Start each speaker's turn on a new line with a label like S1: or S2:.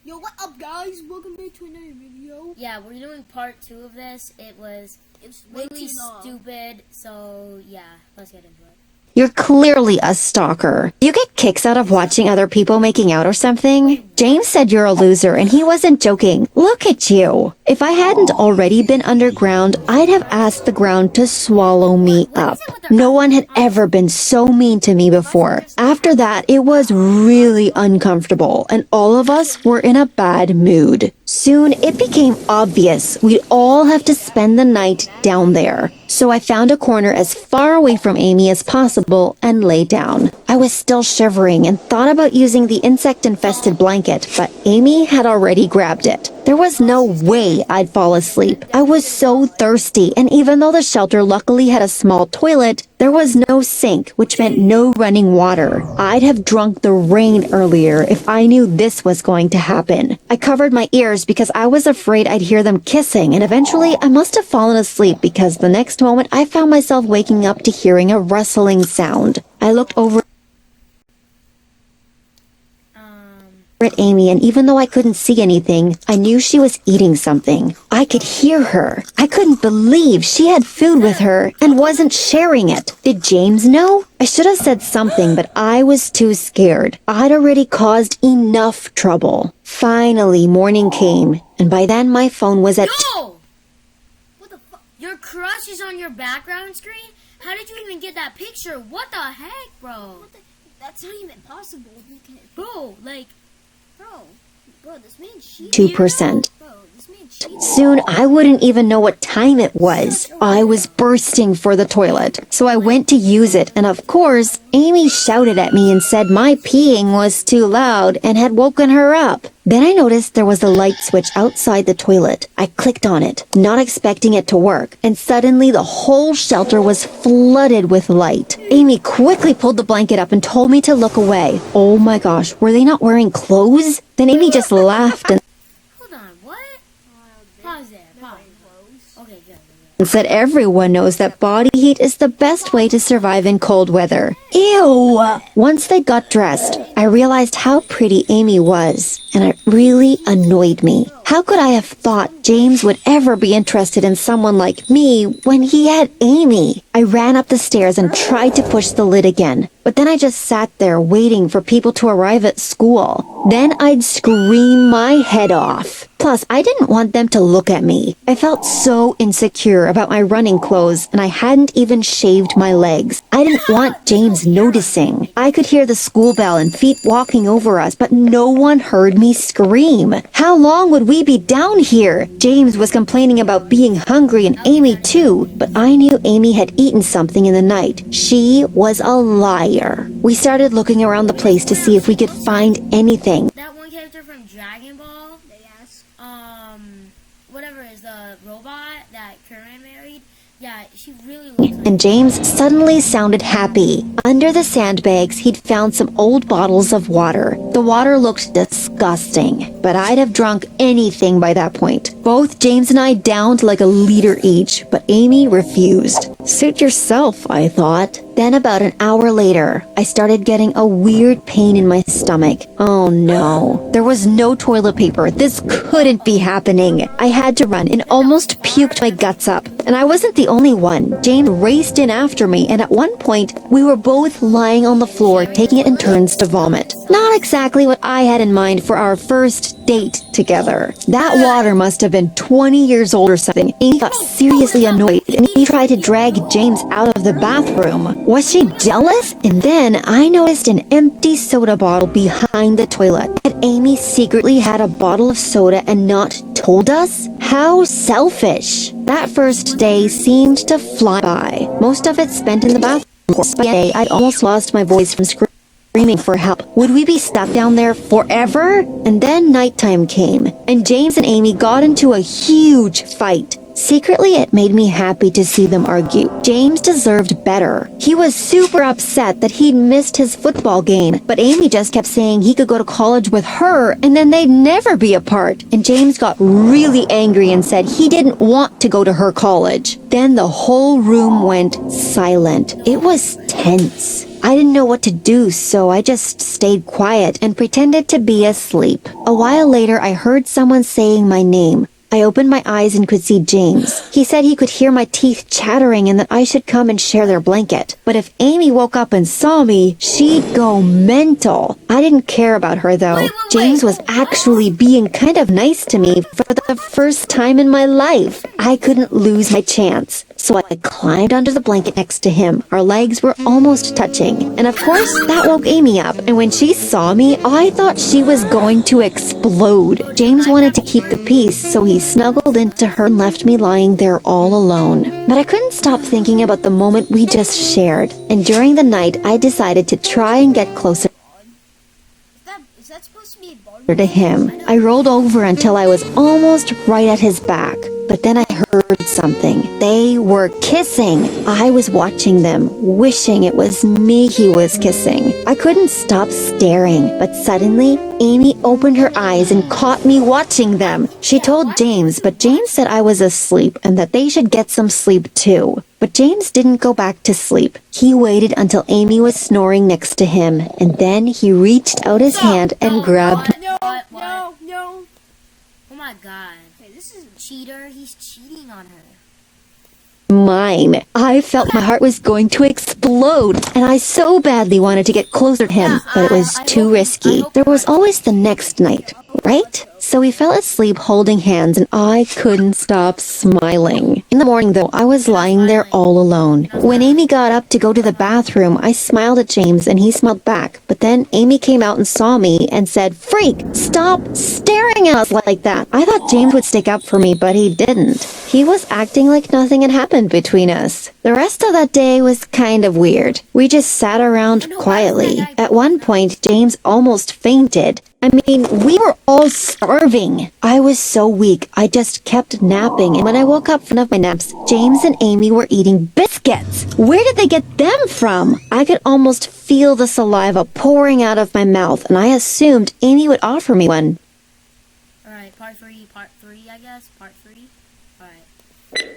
S1: Yo, what up, guys? Welcome back to another video.
S2: Yeah, we're doing part 2 of this. It was really stupid, so yeah, let's get into it.
S3: You're clearly a stalker. You get kicks out of watching other people making out or something? James said you're a loser, and he wasn't joking. Look at you. If I hadn't already been underground, I'd have asked the ground to swallow me up. No one had ever been so mean to me before. After that, it was really uncomfortable, and all of us were in a bad mood. Soon, it became obvious we'd all have to spend the night down there. So I found a corner as far away from Amy as possible and lay down. I was still shivering and thought about using the insect-infested blanket, but Amy had already grabbed it. There was no way I'd fall asleep. I was so thirsty, and even though the shelter luckily had a small toilet, there was no sink, which meant no running water. I'd have drunk the rain earlier if I knew this was going to happen. I covered my ears because I was afraid I'd hear them kissing, and eventually I must have fallen asleep because the next moment I found myself waking up to hearing a rustling sound. I looked over at Amy, and even though I couldn't see anything, I knew she was eating something. I could hear her. I couldn't believe she had food with her and wasn't sharing it. Did James know? I should have said something, but I was too scared. I'd already caused enough trouble. Finally, morning came, and by then my phone was at...
S2: Yo! What the fuck? Your crush is on your background screen? How did you even get that picture? What the heck, bro?
S1: That's not even possible.
S2: Bro, like...
S1: Bro, this man cheated.
S3: 2%.
S1: Bro, this man cheated.
S3: Soon, I wouldn't even know what time it was. I was bursting for the toilet, so I went to use it, and of course, Amy shouted at me and said my peeing was too loud and had woken her up. Then I noticed there was a light switch outside the toilet. I clicked on it, not expecting it to work, and suddenly the whole shelter was flooded with light. Amy quickly pulled the blanket up and told me to look away. Oh my gosh, were they not wearing clothes? Then Amy just laughed and
S2: Hold on, what? Pause there, pause. Okay, good.
S3: said everyone knows that body heat is the best way to survive in cold weather. Ew! Once they got dressed, I realized how pretty Amy was, and it really annoyed me. How could I have thought James would ever be interested in someone like me when he had Amy? I ran up the stairs and tried to push the lid again, but then I just sat there waiting for people to arrive at school. Then I'd scream my head off. Plus, I didn't want them to look at me. I felt so insecure about my running clothes, and I hadn't even shaved my legs. I didn't want James noticing. I could hear the school bell and feet walking over us, but no one heard me scream. How long would we be down here? James was complaining about being hungry, and Amy too, but I knew Amy had eaten something in the night. She was a liar. We started looking around the place to see if we could find anything.
S2: That one character from Dragon Ball, whatever is the robot that Curran married, yeah, she really looks like...
S3: And James suddenly sounded happy. Under the sandbags, he'd found some old bottles of water. The water looked disgusting, but I'd have drunk anything by that point. Both James and I downed like a liter each, but Amy refused. Suit yourself, I thought. Then about an hour later, I started getting a weird pain in my stomach. Oh no. There was no toilet paper. This couldn't be happening. I had to run and almost puked my guts up. And I wasn't the only one. James raced in after me, and at one point, we were both lying on the floor taking it in turns to vomit. Not exactly what I had in mind for our first date together. That water must have been 20 years old or something. Amy got seriously annoyed, and he tried to drag James out of the bathroom. Was she jealous? And then I noticed an empty soda bottle behind the toilet. Had Amy secretly had a bottle of soda and not told us? How selfish. That first day seemed to fly by. Most of it spent in the bathroom. By the day, I'd almost lost my voice from screaming for help. Would we be stuck down there forever? And then nighttime came, and James and Amy got into a huge fight. Secretly, it made me happy to see them argue. James deserved better. He was super upset that he'd missed his football game, but Amy just kept saying he could go to college with her and then they'd never be apart. And James got really angry and said he didn't want to go to her college. Then the whole room went silent. It was tense. I didn't know what to do, so I just stayed quiet and pretended to be asleep. A while later, I heard someone saying my name. I opened my eyes and could see James. He said he could hear my teeth chattering and that I should come and share their blanket. But if Amy woke up and saw me, she'd go mental. I didn't care about her though. James was actually being kind of nice to me for the first time in my life. I couldn't lose my chance. So I climbed under the blanket next to him. Our legs were almost touching. And of course, that woke Amy up. And when she saw me, I thought she was going to explode. James wanted to keep the peace, so he snuggled into her and left me lying there all alone. But I couldn't stop thinking about the moment we just shared. And during the night, I decided to try and get closer
S1: Is that supposed to be a bar?
S3: to him. I rolled over until I was almost right at his back. But then I heard something. They were kissing. I was watching them, wishing it was me he was kissing. I couldn't stop staring, but suddenly, Amy opened her eyes and caught me watching them. She told James, but James said I was asleep and that they should get some sleep too. But James didn't go back to sleep. He waited until Amy was snoring next to him, and then he reached out his hand and grabbed
S1: No.
S2: Oh my god.
S1: Hey, this is
S2: Cheater, he's cheating on her.
S3: mine. I felt my heart was going to explode, and I so badly wanted to get closer to him, but it was too risky. There was always the next night, right? So we fell asleep holding hands, and I couldn't stop smiling. In the morning, though, I was lying there all alone. When Amy got up to go to the bathroom, I smiled at James, and he smiled back. But then Amy came out and saw me and said, "Freak, stop staring at us like that." I thought James would stick up for me, but he didn't. He was acting like nothing had happened between us. The rest of that day was kind of weird. We just sat around quietly. At one point, James almost fainted. I mean, we were all starving. I was so weak, I just kept napping, and when I woke up from one of my naps, James and Amy were eating biscuits. Where did they get them from? I could almost feel the saliva pouring out of my mouth, and I assumed Amy would offer me one.
S2: Alright, part three, I guess. Part 3. Alright.